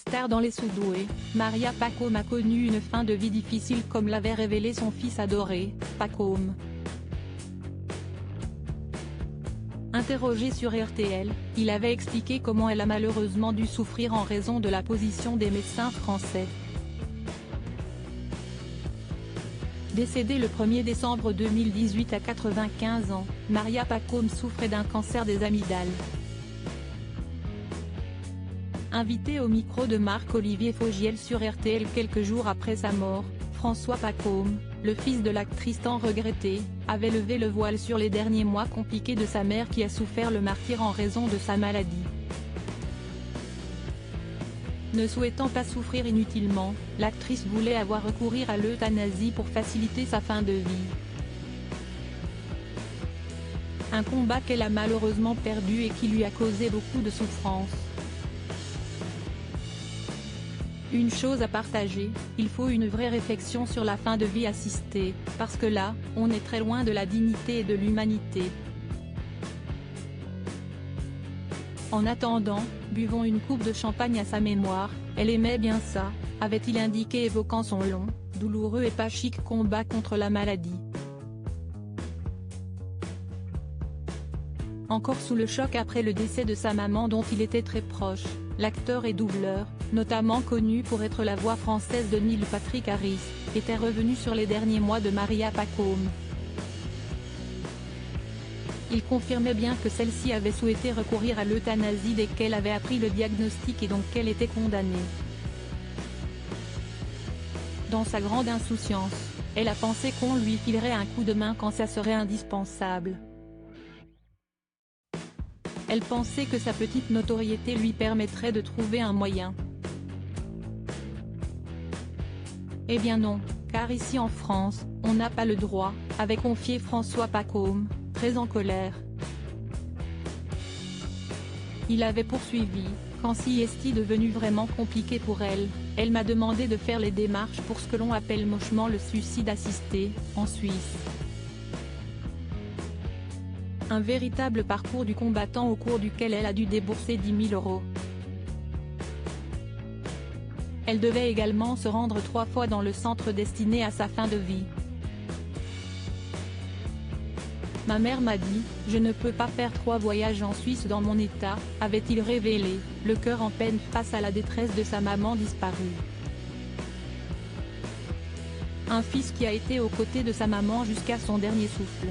Star dans les surdoués, Maria Pacôme a connu une fin de vie difficile comme l'avait révélé son fils adoré, Pacôme. Interrogé sur RTL, il avait expliqué comment elle a malheureusement dû souffrir en raison de la position des médecins français. Décédée le 1er décembre 2018 à 95 ans, Maria Pacôme souffrait d'un cancer des amygdales. Invité au micro de Marc-Olivier Fogiel sur RTL quelques jours après sa mort, François Pacôme, le fils de l'actrice tant regrettée, avait levé le voile sur les derniers mois compliqués de sa mère qui a souffert le martyre en raison de sa maladie. Ne souhaitant pas souffrir inutilement, l'actrice voulait avoir recours à l'euthanasie pour faciliter sa fin de vie. Un combat qu'elle a malheureusement perdu et qui lui a causé beaucoup de souffrance. Une chose à partager, il faut une vraie réflexion sur la fin de vie assistée, parce que là, on est très loin de la dignité et de l'humanité. En attendant, buvons une coupe de champagne à sa mémoire, elle aimait bien ça, avait-il indiqué évoquant son long, douloureux et pas chic combat contre la maladie. Encore sous le choc après le décès de sa maman dont il était très proche, l'acteur et doubleur, notamment connu pour être la voix française de Neil Patrick Harris, était revenu sur les derniers mois de Maria Pacôme. Il confirmait bien que celle-ci avait souhaité recourir à l'euthanasie dès qu'elle avait appris le diagnostic et donc qu'elle était condamnée. Dans sa grande insouciance, elle a pensé qu'on lui filerait un coup de main quand ça serait indispensable. Elle pensait que sa petite notoriété lui permettrait de trouver un moyen. Eh bien non, car ici en France, on n'a pas le droit, avait confié François Pacôme, très en colère. Il avait poursuivi, quand si est devenu vraiment compliqué pour elle, elle m'a demandé de faire les démarches pour ce que l'on appelle mochement le suicide assisté, en Suisse. Un véritable parcours du combattant au cours duquel elle a dû débourser 10 000 €. Elle devait également se rendre 3 fois dans le centre destiné à sa fin de vie. Ma mère m'a dit, je ne peux pas faire 3 voyages en Suisse dans mon état, avait-il révélé, le cœur en peine face à la détresse de sa maman disparue. Un fils qui a été aux côtés de sa maman jusqu'à son dernier souffle.